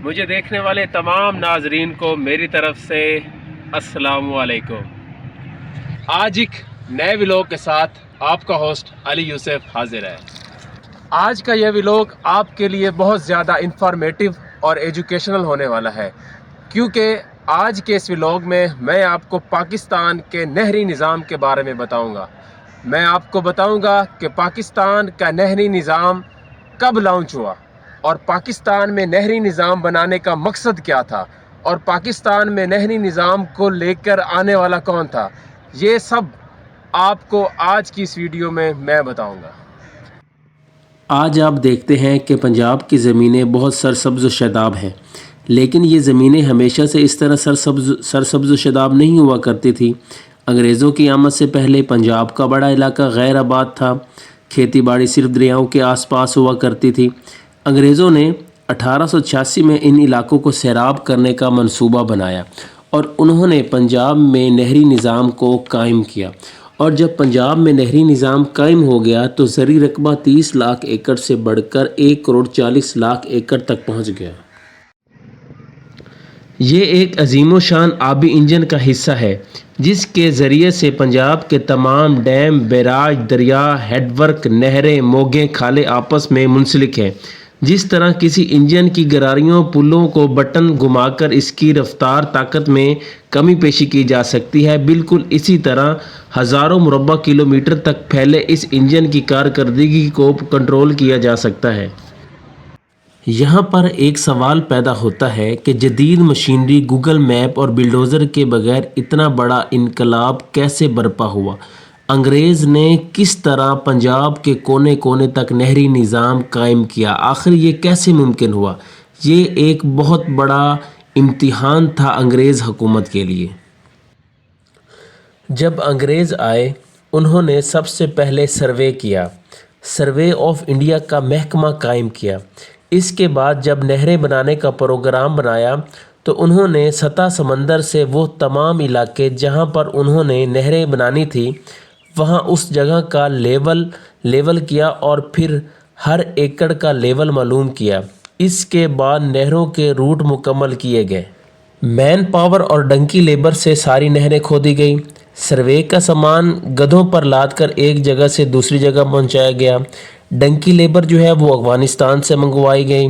مجھے دیکھنے والے تمام ناظرین کو میری طرف سے السلام علیکم۔ آج ایک نئے ولاگ کے ساتھ آپ کا ہوسٹ علی یوسف حاضر ہے۔ آج کا یہ ولاگ آپ کے لیے بہت زیادہ انفارمیٹیو اور ایجوکیشنل ہونے والا ہے، کیونکہ آج کے اس ولاگ میں آپ کو پاکستان کے نہری نظام کے بارے میں بتاؤں گا۔ میں آپ کو بتاؤں گا کہ پاکستان کا نہری نظام کب لانچ ہوا، اور پاکستان میں نہری نظام بنانے کا مقصد کیا تھا، اور پاکستان میں نہری نظام کو لے کر آنے والا کون تھا۔ یہ سب آپ کو آج کی اس ویڈیو میں بتاؤں گا۔ آج آپ دیکھتے ہیں کہ پنجاب کی زمینیں بہت سرسبز و شاداب ہیں، لیکن یہ زمینیں ہمیشہ سے اس طرح سرسبز و شاداب نہیں ہوا کرتی تھی۔ انگریزوں کی آمد سے پہلے پنجاب کا بڑا علاقہ غیر آباد تھا، کھیتی باڑی صرف دریاؤں کے آس پاس ہوا کرتی تھی۔ انگریزوں نے 1886 میں ان علاقوں کو سیراب کرنے کا منصوبہ بنایا اور انہوں نے پنجاب میں نہری نظام کو قائم کیا، اور جب پنجاب میں نہری نظام قائم ہو گیا تو زرعی رقبہ 30 لاکھ ایکڑ سے بڑھ کر 1,40,00,000 ایکڑ تک پہنچ گیا۔ یہ ایک عظیم و شان آبی انجن کا حصہ ہے جس کے ذریعے سے پنجاب کے تمام ڈیم، بیراج، دریا، ہیڈ ورک، نہریں، موگیں، کھالیں آپس میں منسلک ہیں۔ جس طرح کسی انجن کی گراریوں پلوں کو بٹن گھما کر اس کی رفتار طاقت میں کمی پیشی کی جا سکتی ہے، بالکل اسی طرح ہزاروں مربع کلومیٹر تک پھیلے اس انجن کی کارکردگی کو کنٹرول کیا جا سکتا ہے۔ یہاں پر ایک سوال پیدا ہوتا ہے کہ جدید مشینری، گوگل میپ اور بلڈوزر کے بغیر اتنا بڑا انقلاب کیسے برپا ہوا؟ انگریز نے کس طرح پنجاب کے کونے کونے تک نہری نظام قائم کیا؟ آخر یہ کیسے ممکن ہوا؟ یہ ایک بہت بڑا امتحان تھا انگریز حکومت کے لیے۔ جب انگریز آئے، انہوں نے سب سے پہلے سروے آف انڈیا کا محکمہ قائم کیا۔ اس کے بعد جب نہریں بنانے کا پروگرام بنایا تو انہوں نے سطح سمندر سے وہ تمام علاقے جہاں پر انہوں نے نہریں بنانی تھی وہاں اس جگہ کا لیول کیا اور پھر ہر ایکڑ کا لیول معلوم کیا۔ اس کے بعد نہروں کے روٹ مکمل کیے گئے۔ مین پاور اور ڈنکی لیبر سے ساری نہریں کھودی گئی۔ سروے کا سامان گدھوں پر لاد کر ایک جگہ سے دوسری جگہ پہنچایا گیا۔ ڈنکی لیبر جو ہے وہ افغانستان سے منگوائی گئی۔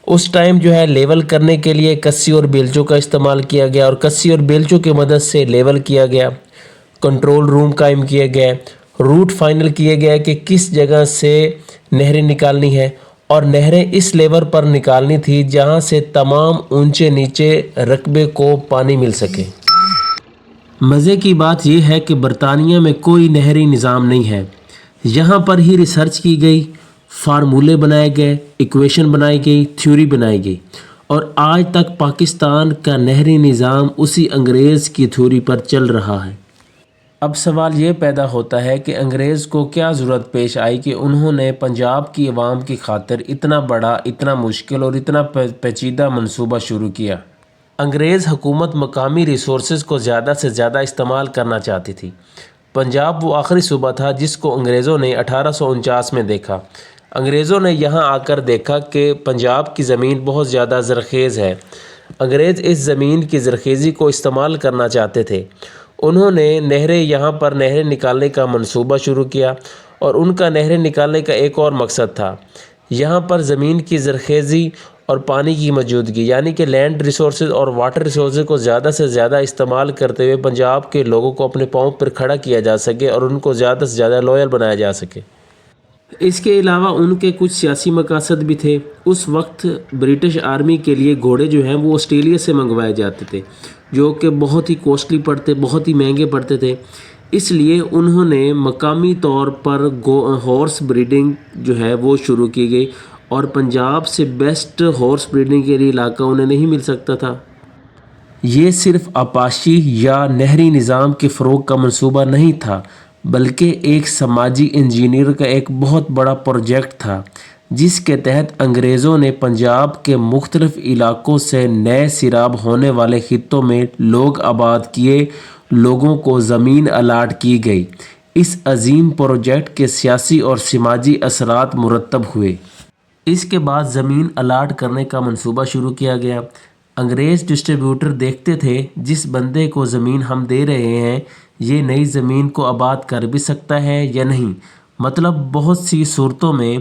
اس ٹائم جو ہے لیول کرنے کے لیے کسی اور بیلچوں کا استعمال کیا گیا، اور کسی اور بیلچوں کی مدد سے لیول کیا گیا۔ کنٹرول روم قائم کیے گئے، روٹ فائنل کیے گئے کہ کس جگہ سے نہریں نکالنی ہے، اور نہریں اس لیول پر نکالنی تھی جہاں سے تمام اونچے نیچے رقبے کو پانی مل سکے۔ مزے کی بات یہ ہے کہ برطانیہ میں کوئی نہری نظام نہیں ہے۔ یہاں پر ہی ریسرچ کی گئی، فارمولے بنائے گئے، ایکویشن بنائی گئی، تھیوری بنائی گئی، اور آج تک پاکستان کا نہری نظام اسی انگریز کی تھیوری پر چل رہا ہے۔ اب سوال یہ پیدا ہوتا ہے کہ انگریز کو کیا ضرورت پیش آئی کہ انہوں نے پنجاب کی عوام کی خاطر اتنا بڑا، اتنا مشکل اور اتنا پیچیدہ منصوبہ شروع کیا؟ انگریز حکومت مقامی ریسورسز کو زیادہ سے زیادہ استعمال کرنا چاہتی تھی۔ پنجاب وہ آخری صوبہ تھا جس کو انگریزوں نے 1849 میں دیکھا۔ انگریزوں نے یہاں آ کر دیکھا کہ پنجاب کی زمین بہت زیادہ زرخیز ہے۔ انگریز اس زمین کی زرخیزی کو استعمال کرنا چاہتے تھے۔ انہوں نے یہاں پر نہریں نکالنے کا منصوبہ شروع کیا، اور ان کا نہریں نکالنے کا ایک اور مقصد تھا۔ یہاں پر زمین کی زرخیزی اور پانی کی موجودگی، یعنی کہ لینڈ ریسورسز اور واٹر ریسورسز کو زیادہ سے زیادہ استعمال کرتے ہوئے پنجاب کے لوگوں کو اپنے پاؤں پر کھڑا کیا جا سکے اور ان کو زیادہ سے زیادہ لوئل بنایا جا سکے۔ اس کے علاوہ ان کے کچھ سیاسی مقاصد بھی تھے۔ اس وقت برٹش آرمی کے لیے گھوڑے جو ہیں وہ آسٹریلیا سے منگوائے جاتے تھے، جو کہ بہت ہی کوسٹلی پڑتے، بہت ہی مہنگے پڑتے تھے۔ اس لیے انہوں نے مقامی طور پر ہارس بریڈنگ جو ہے وہ شروع کی گئی، اور پنجاب سے بیسٹ ہارس بریڈنگ کے لیے علاقہ انہیں نہیں مل سکتا تھا۔ یہ صرف آبپاشی یا نہری نظام کے فروغ کا منصوبہ نہیں تھا، بلکہ ایک سماجی انجینئر کا ایک بہت بڑا پروجیکٹ تھا، جس کے تحت انگریزوں نے پنجاب کے مختلف علاقوں سے نئے سیراب ہونے والے خطوں میں لوگ آباد کیے، لوگوں کو زمین الاٹ کی گئی۔ اس عظیم پروجیکٹ کے سیاسی اور سماجی اثرات مرتب ہوئے۔ اس کے بعد زمین الاٹ کرنے کا منصوبہ شروع کیا گیا۔ انگریز ڈسٹریبیوٹر دیکھتے تھے جس بندے کو زمین ہم دے رہے ہیں یہ نئی زمین کو آباد کر بھی سکتا ہے یا نہیں۔ مطلب بہت سی صورتوں میں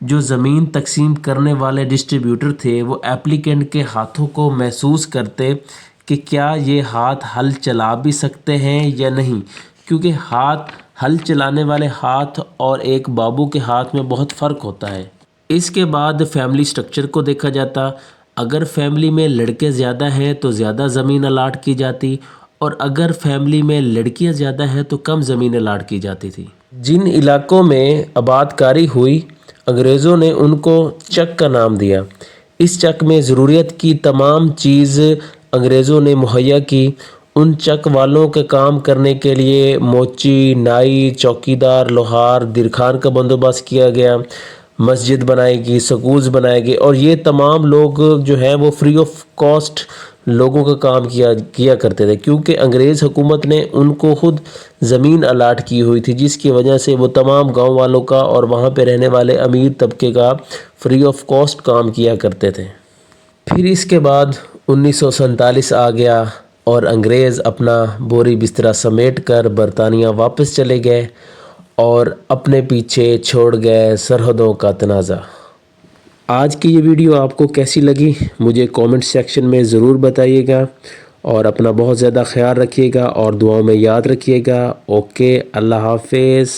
جو زمین تقسیم کرنے والے ڈسٹریبیوٹر تھے وہ ایپلیکینٹ کے ہاتھوں کو محسوس کرتے کہ کیا یہ ہاتھ ہل چلا بھی سکتے ہیں یا نہیں، کیونکہ ہل چلانے والے ہاتھ اور ایک بابو کے ہاتھ میں بہت فرق ہوتا ہے۔ اس کے بعد فیملی سٹرکچر کو دیکھا جاتا۔ اگر فیملی میں لڑکے زیادہ ہیں تو زیادہ زمین الاٹ کی جاتی، اور اگر فیملی میں لڑکیاں زیادہ ہیں تو کم زمین الاٹ کی جاتی تھی۔ جن علاقوں میں آباد کاری ہوئی انگریزوں نے ان کو چک کا نام دیا۔ اس چک میں ضروریت کی تمام چیز انگریزوں نے مہیا کی۔ ان چک والوں کے کام کرنے کے لیے موچی، نائی، چوکیدار، لوہار، درخان کا بندوبست کیا گیا، مسجد بنائی گئی، سکولز بنائے گئے، اور یہ تمام لوگ جو ہیں وہ فری آف کاسٹ لوگوں کا کام کیا کرتے تھے، کیونکہ انگریز حکومت نے ان کو خود زمین الاٹ کی ہوئی تھی، جس کی وجہ سے وہ تمام گاؤں والوں کا اور وہاں پہ رہنے والے امیر طبقے کا فری آف کاسٹ کام کیا کرتے تھے۔ پھر اس کے بعد 1947 آ گیا اور انگریز اپنا بوری بسترا سمیٹ کر برطانیہ واپس چلے گئے اور اپنے پیچھے چھوڑ گئے سرحدوں کا تنازع۔ آج کی یہ ویڈیو آپ کو کیسی لگی مجھے کومنٹ سیکشن میں ضرور بتائیے گا، اور اپنا بہت زیادہ خیال رکھیے گا اور دعاؤں میں یاد رکھیے گا۔ اوکے، اللہ حافظ۔